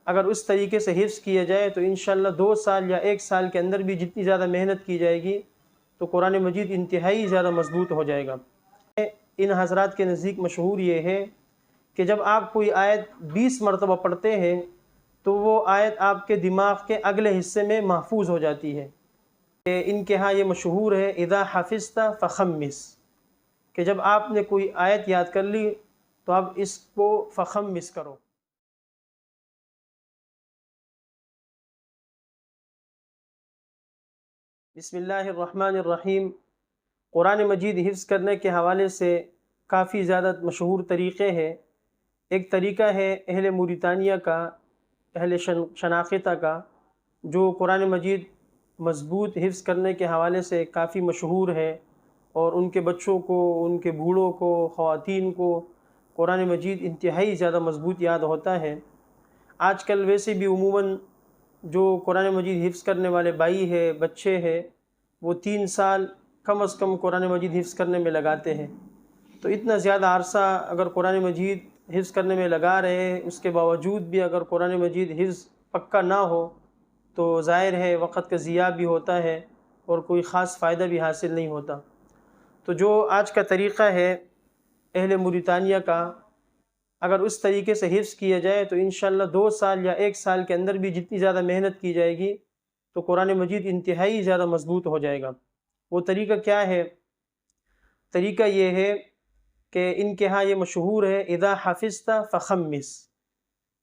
اگر اس طریقے سے حفظ کیا جائے تو انشاءاللہ 2 سال یا 1 سال کے اندر بھی جتنی زیادہ محنت کی جائے گی تو قرآن مجید انتہائی زیادہ مضبوط ہو جائے گا۔ ان حضرات کے نزدیک مشہور یہ ہے کہ جب آپ کوئی آیت 20 مرتبہ پڑھتے ہیں تو وہ آیت آپ کے دماغ کے اگلے حصے میں محفوظ ہو جاتی ہے۔ ان کے ہاں یہ مشہور ہے اذا حفظت فخمس، کہ جب آپ نے کوئی آیت یاد کر لی تو اب اس کو فخمس کرو۔ بسم اللہ الرحمن الرحیم۔ قرآن مجید حفظ کرنے کے حوالے سے کافی زیادہ مشہور طریقے ہیں۔ ایک طریقہ ہے اہل موریتانیہ کا، اہل شناقطہ کا، جو قرآن مجید مضبوط حفظ کرنے کے حوالے سے کافی مشہور ہے، اور ان کے بچوں کو، ان کے بوڑھوں کو، خواتین کو قرآن مجید انتہائی زیادہ مضبوط یاد ہوتا ہے۔ آج کل ویسے بھی عموماً جو قرآن مجید حفظ کرنے والے بھائی ہے، بچے ہیں، وہ 3 سال کم از کم قرآن مجید حفظ کرنے میں لگاتے ہیں۔ تو اتنا زیادہ عرصہ اگر قرآن مجید حفظ کرنے میں لگا رہے ہیں، اس کے باوجود بھی اگر قرآن مجید حفظ پکا نہ ہو تو ظاہر ہے وقت کا ضیاع بھی ہوتا ہے اور کوئی خاص فائدہ بھی حاصل نہیں ہوتا۔ تو جو آج کا طریقہ ہے اہل موریتانیہ کا، اگر اس طریقے سے حفظ کیا جائے تو انشاءاللہ 2 سال یا 1 سال کے اندر بھی جتنی زیادہ محنت کی جائے گی تو قرآن مجید انتہائی زیادہ مضبوط ہو جائے گا۔ وہ طریقہ کیا ہے؟ طریقہ یہ ہے کہ ان کے ہاں یہ مشہور ہے اذا حفظت فخمس،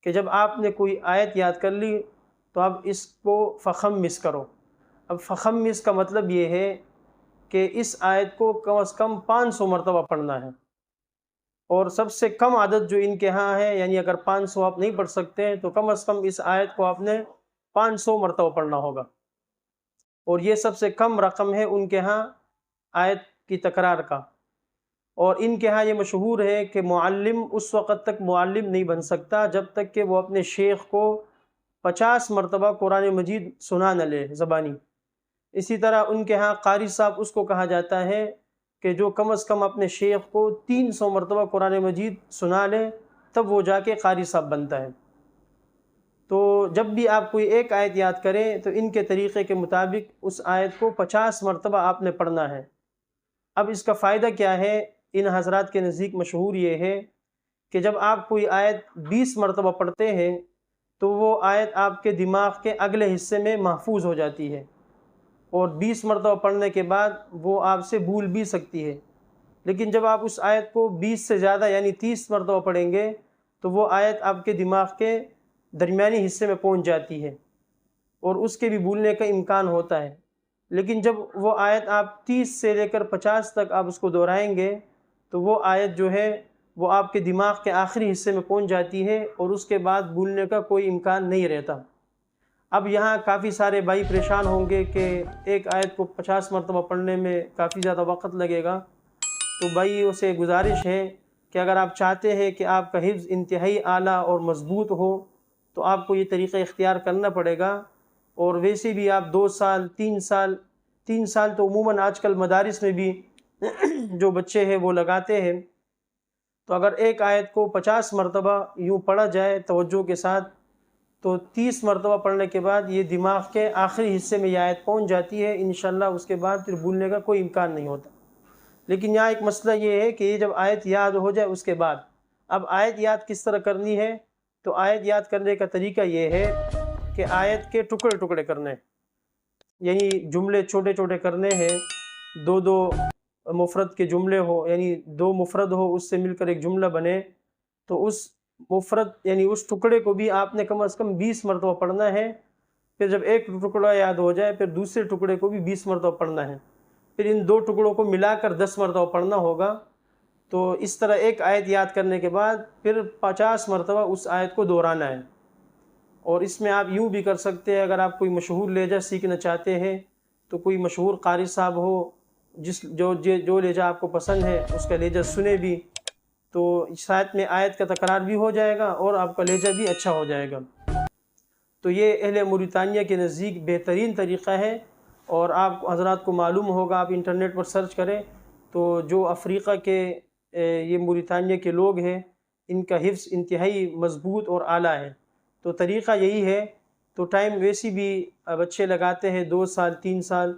کہ جب آپ نے کوئی آیت یاد کر لی تو اب اس کو فخمس کرو۔ اب فخمس کا مطلب یہ ہے کہ اس آیت کو کم از کم 500 مرتبہ پڑھنا ہے، اور سب سے کم عدد جو ان کے ہاں ہے، یعنی اگر 500 آپ نہیں پڑھ سکتے ہیں تو کم از کم اس آیت کو آپ نے 500 مرتبہ پڑھنا ہوگا، اور یہ سب سے کم رقم ہے ان کے ہاں آیت کی تکرار کا۔ اور ان کے ہاں یہ مشہور ہے کہ معلم اس وقت تک معلم نہیں بن سکتا جب تک کہ وہ اپنے شیخ کو 50 مرتبہ قرآن مجید سنا نہ لے زبانی۔ اسی طرح ان کے ہاں قاری صاحب اس کو کہا جاتا ہے کہ جو کم از کم اپنے شیخ کو 300 مرتبہ قرآن مجید سنا لے تب وہ جا کے قاری صاحب بنتا ہے۔ تو جب بھی آپ کوئی ایک آیت یاد کریں تو ان کے طریقے کے مطابق اس آیت کو 50 مرتبہ آپ نے پڑھنا ہے۔ اب اس کا فائدہ کیا ہے؟ ان حضرات کے نزدیک مشہور یہ ہے کہ جب آپ کوئی آیت 20 مرتبہ پڑھتے ہیں تو وہ آیت آپ کے دماغ کے اگلے حصے میں محفوظ ہو جاتی ہے، اور 20 مرتبہ پڑھنے کے بعد وہ آپ سے بھول بھی سکتی ہے۔ لیکن جب آپ اس آیت کو 20 سے زیادہ یعنی 30 مرتبہ پڑھیں گے تو وہ آیت آپ کے دماغ کے درمیانی حصے میں پہنچ جاتی ہے، اور اس کے بھی بھولنے کا امکان ہوتا ہے۔ لیکن جب وہ آیت آپ 30 سے لے کر 50 تک آپ اس کو دہرائیں گے تو وہ آیت جو ہے وہ آپ کے دماغ کے آخری حصے میں پہنچ جاتی ہے، اور اس کے بعد بھولنے کا کوئی امکان نہیں رہتا۔ اب یہاں کافی سارے بھائی پریشان ہوں گے کہ ایک آیت کو 50 مرتبہ پڑھنے میں کافی زیادہ وقت لگے گا، تو بھائیوں سے گزارش ہے کہ اگر آپ چاہتے ہیں کہ آپ کا حفظ انتہائی اعلیٰ اور مضبوط ہو تو آپ کو یہ طریقہ اختیار کرنا پڑے گا۔ اور ویسے بھی آپ 2 سال 3 سال تو عموماً آج کل مدارس میں بھی جو بچے ہیں وہ لگاتے ہیں، تو اگر ایک آیت کو 50 مرتبہ یوں پڑھا جائے توجہ کے ساتھ تو 30 مرتبہ پڑھنے کے بعد یہ دماغ کے آخری حصے میں یہ آیت پہنچ جاتی ہے انشاءاللہ، اس کے بعد پھر بھولنے کا کوئی امکان نہیں ہوتا۔ لیکن یہاں ایک مسئلہ یہ ہے کہ یہ جب آیت یاد ہو جائے اس کے بعد اب آیت یاد کس طرح کرنی ہے؟ تو آیت یاد کرنے کا طریقہ یہ ہے کہ آیت کے ٹکڑے ٹکڑے کرنے، یعنی جملے چھوٹے چھوٹے کرنے ہیں، 2 مفرد کے جملے ہو، یعنی 2 مفرد ہو اس سے مل کر ایک جملہ بنے، تو اس مفرد یعنی اس ٹکڑے کو بھی آپ نے کم از کم 20 مرتبہ پڑھنا ہے۔ پھر جب ایک ٹکڑا یاد ہو جائے پھر دوسرے ٹکڑے کو بھی 20 مرتبہ پڑھنا ہے، پھر ان 2 ٹکڑوں کو ملا کر 10 مرتبہ پڑھنا ہوگا۔ تو اس طرح ایک آیت یاد کرنے کے بعد پھر 50 مرتبہ اس آیت کو دہرانا ہے۔ اور اس میں آپ یوں بھی کر سکتے ہیں، اگر آپ کوئی مشہور لہجہ سیکھنا چاہتے ہیں تو کوئی مشہور قاری صاحب ہو جو لہجہ آپ کو پسند ہے اس کا لہجہ سنے بھی، تو ساتھ میں آیت کا تکرار بھی ہو جائے گا اور آپ کا لہجہ بھی اچھا ہو جائے گا۔ تو یہ اہل موریتانیہ کے نزدیک بہترین طریقہ ہے، اور آپ حضرات کو معلوم ہوگا، آپ انٹرنیٹ پر سرچ کریں تو جو افریقہ کے یہ موریتانیہ کے لوگ ہیں ان کا حفظ انتہائی مضبوط اور اعلیٰ ہے۔ تو طریقہ یہی ہے. تو ٹائم ویسی بھی بچے لگاتے ہیں 2 سال 3 سال.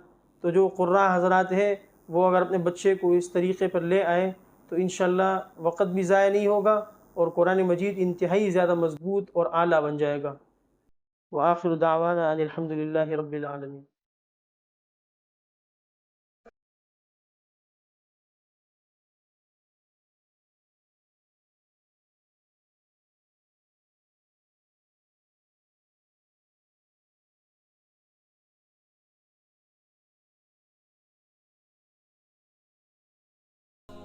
تو جو قراء حضرات ہیں وہ اگر اپنے بچے کو اس طریقے پر لے آئیں تو انشاءاللہ وقت بھی ضائع نہیں ہوگا اور قرآن مجید انتہائی زیادہ مضبوط اور اعلیٰ بن جائے گا. وآخر دعوانا ان الحمد للہ رب العالمین.